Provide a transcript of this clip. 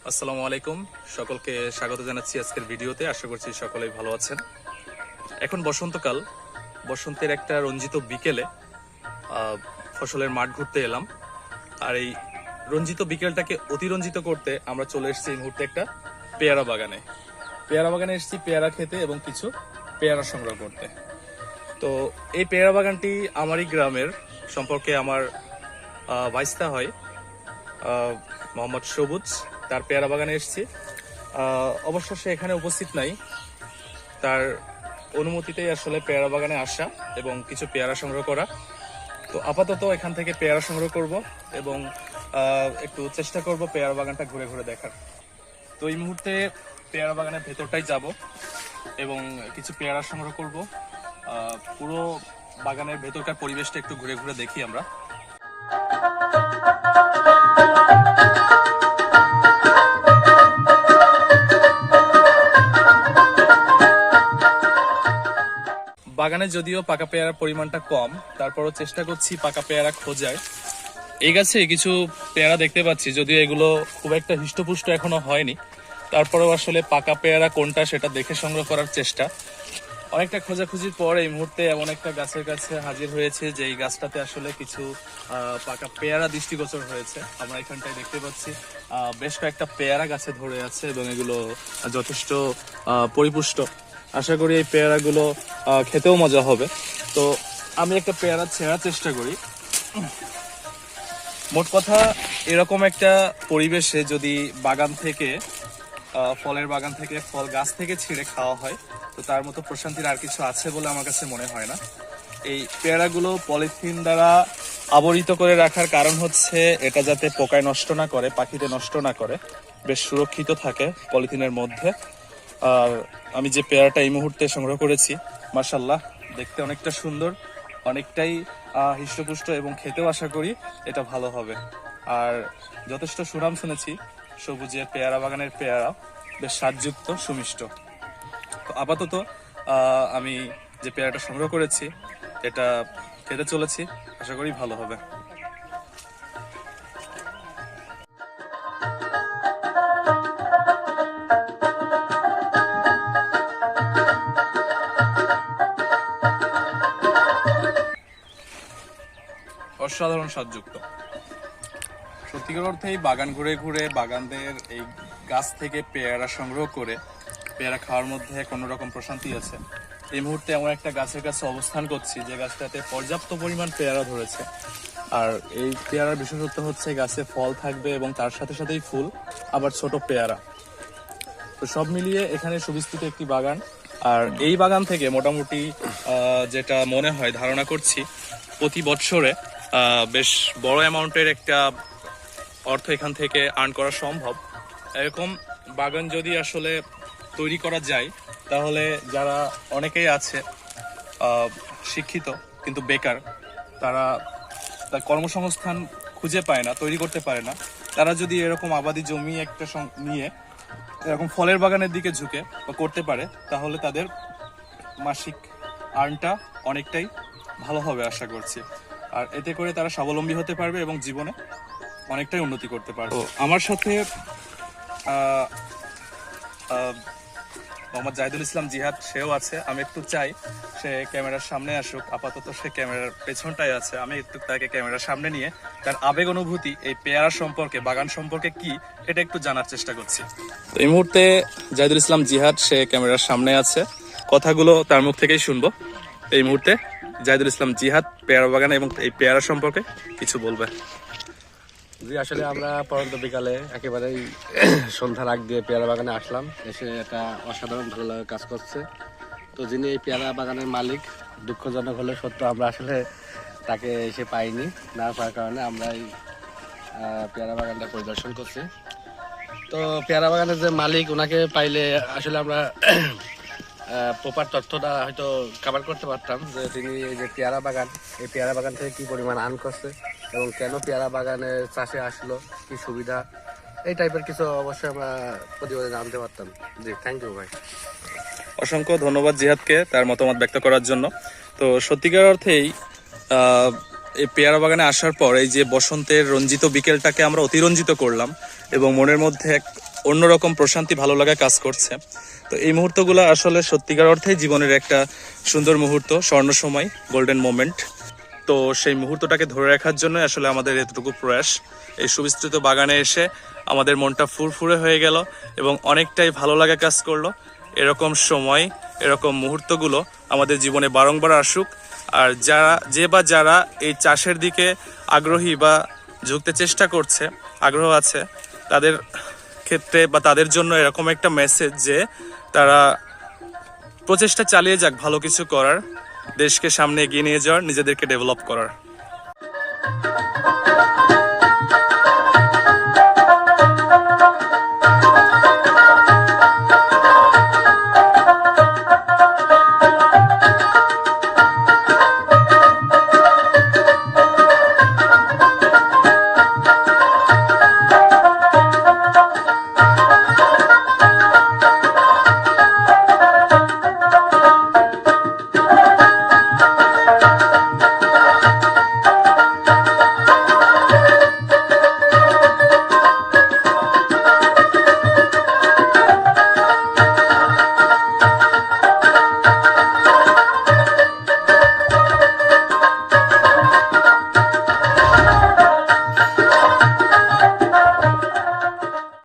আসসালামু আলাইকুম, সকলকে স্বাগত জানাচ্ছি আজকের ভিডিওতে। আশা করছি সকলেই ভালো আছেন। এখন বসন্তকাল, বসন্তের একটা রঞ্জিত বিকেলে ফসলের মাঠ ঘুরতে এলাম। আর এই রঞ্জিত বিকেলটাকে অতিরঞ্জিত করতে আমরা চলে এসেছি এই মুহূর্তে একটা পেয়ারা বাগানে। পেয়ারা বাগানে এসেছি পেয়ারা খেতে এবং কিছু পেয়ারা সংগ্রহ করতে। তো এই পেয়ারা বাগানটি আমারই গ্রামের, সম্পর্কে আমার ভাইস্তা হয় মোহাম্মদ সবুজ, তার পেয়ারা বাগানে এসেছি। অবশ্য সে এখানে উপস্থিত নাই, তার অনুমতিতেই আসলে পেয়ারা বাগানে আসা এবং কিছু পেয়ারা সংগ্রহ করা। তো আপাতত এখান থেকে পেয়ারা সংগ্রহ করব এবং একটু চেষ্টা করব পেয়ারা বাগানটা ঘুরে ঘুরে দেখার। তো এই মুহূর্তে পেয়ারা বাগানের ভেতরটাই যাব এবং কিছু পেয়ারা সংগ্রহ করব। পুরো বাগানের ভেতরকার পরিবেশটা একটু ঘুরে ঘুরে দেখি আমরা। বাগানে যদিও পাকা পেয়ারার পরিমাণটা কম, তারপরও চেষ্টা করছি পাকা পেয়ারা খোঁজার। এই গাছে কিছু পেয়ারা দেখতে পাচ্ছি, যদিও এগুলো খুব একটা হৃষ্টপুষ্ট এখনো হয়নি, তারপরেও আসলে পাকা পেয়ারা কোনটা সেটা দেখে সংগ্রহ করার চেষ্টা। অনেকটা খোঁজাখুঁজির পর এই মুহূর্তে এমন একটা গাছের কাছে হাজির হয়েছে যে এই গাছটাতে আসলে কিছু পাকা পেয়ারা দৃষ্টিগোচর হয়েছে। আমরা এখানটায় দেখতে পাচ্ছি বেশ কয়েকটা পেয়ারা গাছে ধরে আছে এবং এগুলো যথেষ্ট পরিপুষ্ট। আশা করি এই পেয়ারাগুলো খেতেও মজা হবে। তো আমি একটা পেয়ারা ছেঁড়ার চেষ্টা করি। মোট কথা, এরকম একটা পরিবেশে যদি বাগান থেকে ফলের বাগান থেকে ফল গাছ থেকে ছিঁড়ে খাওয়া হয়, তো তার মতো প্রশান্তির আর কিছু আছে বলে আমার কাছে মনে হয় না। এই পেয়ারাগুলো পলিথিন দ্বারা আবরিত করে রাখার কারণ হচ্ছে এটা যাতে পোকায় নষ্ট না করে, পাখিতে নষ্ট না করে, বেশ সুরক্ষিত থাকে পলিথিনের মধ্যে। আর আমি যে পেয়ারাটা এই মুহূর্তে সংগ্রহ করেছি, মাশাআল্লাহ, দেখতে অনেকটা সুন্দর, অনেকটাই হৃষ্টপুষ্ট এবং খেতেও আশা করি এটা ভালো হবে। আর যথেষ্ট সুনাম শুনেছি সবুজের পেয়ারা বাগানের পেয়ারা বেশ স্বাদযুক্ত, সুমিষ্ট। তো আপাতত আমি যে পেয়ারাটা সংগ্রহ করেছি এটা খেতে চলেছি, আশা করি ভালো হবে। অসাধারণ স্বাদযুক্ত। সত্যিকার অর্থে এই বাগান ঘুরে ঘুরে বাগানদের এই গাছ থেকে পেয়ারা সংগ্রহ করে পেয়ারা খাওয়ার মধ্যে কোনো রকম প্রশান্তি আছে। এই মুহূর্তে এমন একটা গাছের কাছে অবস্থান করছি যে গাছটাতে পর্যাপ্ত পরিমাণ পেয়ারা ধরেছে। আর এই পেয়ারার বিশেষত্ব হচ্ছে গাছে ফল থাকবে এবং তার সাথে সাথেই ফুল, আবার ছোট পেয়ারা। তো সব মিলিয়ে এখানে সুবিস্তৃত একটি বাগান। আর এই বাগান থেকে মোটামুটি যেটা মনে হয়, ধারণা করছি প্রতি বছরে বেশ বড় অ্যামাউন্টের একটা অর্থ এখান থেকে আর্ন করা সম্ভব। এরকম বাগান যদি আসলে তৈরি করা যায়, তাহলে যারা অনেকেই আছে শিক্ষিত কিন্তু বেকার, তারা তার কর্মসংস্থান খুঁজে পায় না, তৈরি করতে পারে না, তারা যদি এরকম আবাদি জমি একটা নিয়ে এরকম ফলের বাগানের দিকে ঝুঁকে বা করতে পারে, তাহলে তাদের মাসিক আর্নটা অনেকটাই ভালো হবে আশা করছি। আর এতে করে তারা স্বাবলম্বী হতে পারবে এবং জীবনে অনেকটাই উন্নতি করতে পারবে। আমার সাথে মোহাম্মদ জাহিদুল ইসলাম জিহাদ, সেও আছে। আমি একটু চাই সে ক্যামেরার সামনে আসুক। আপাতত সে ক্যামেরার পেছনটাই আছে। আমি একটু তাকে ক্যামেরার সামনে নিয়ে তার আবেগ অনুভূতি এই পেয়ারা সম্পর্কে, বাগান সম্পর্কে কি, এটা একটু জানার চেষ্টা করছি। তো এই মুহূর্তে জাহিদুল ইসলাম জিহাদ সে ক্যামেরার সামনে আছে, কথাগুলো তার মুখ থেকেই শুনবো। এই মুহূর্তে জাহিদুল ইসলাম জিহাদ পেয়ারা বাগান এবং এই পেয়ারা সম্পর্কে কিছু বলবে। জি, আসলে আমরা পরন্ত বিকালে একেবারেই সন্ধ্যার আগ দিয়ে পেয়ারা বাগানে আসলাম। এসে একটা অসাধারণ ভালো লাগা কাজ করছে। তো যিনি এই পেয়ারা বাগানের মালিক, দুঃখজনক হলে সত্য, আমরা আসলে তাকে এসে পাইনি। না পাওয়ার কারণে আমরা এই পেয়ারা বাগানটা পরিদর্শন করছি। তো পেয়ারা বাগানের যে মালিক, ওনাকে পাইলে আসলে আমরা প্রপার তথ্যটা হয়তো কভার করতে পারতাম যে তিনি এই যে পেয়ারা বাগান, এই পেয়ারা বাগান থেকে কি পরিমাণ আর্ন করছে এবং কেন পেয়ারা বাগানে চাষে আসলো, কি সুবিধা এই টাইপের কিছু অবশ্যই আমরা প্রতিবেদনে জানতে পারতাম। জি, থ্যাংক ইউ ভাই। অসংখ্য ধন্যবাদ জিহাদকে তার মতামত ব্যক্ত করার জন্য। তো সত্যিকার অর্থেই এই পেয়ারা বাগানে আসার পর এই যে বসন্তের রঞ্জিত বিকেলটাকে আমরা অতিরঞ্জিত করলাম এবং মনের মধ্যে এক অন্যরকম প্রশান্তি ভালো লাগা কাজ করছে। তো এই মুহূর্তগুলো আসলে সত্যিকার অর্থেই জীবনের একটা সুন্দর মুহূর্ত, স্বর্ণ সময়, গোল্ডেন মোমেন্ট। তো সেই মুহূর্তটাকে ধরে রাখার জন্য আসলে আমাদের এতটুকু প্রয়াস। এই সুবিস্তৃত বাগানে এসে আমাদের মনটা ফুরফুরে হয়ে গেল এবং অনেকটাই ভালো লাগা কাজ করলো। এরকম সময়, এরকম মুহূর্তগুলো আমাদের জীবনে বারংবার আসুক। আর যারা এই চাষের দিকে আগ্রহী বা ঝুঁকতে চেষ্টা করছে, আগ্রহ আছে, তাদের ক্ষেত্রে বা তাদের জন্য এরকম একটা মেসেজ যে তারা প্রচেষ্টা চালিয়ে যাক ভালো কিছু করার, দেশকে সামনে এগিয়ে নিয়ে যাওয়ার, নিজেদেরকে ডেভেলপ করার।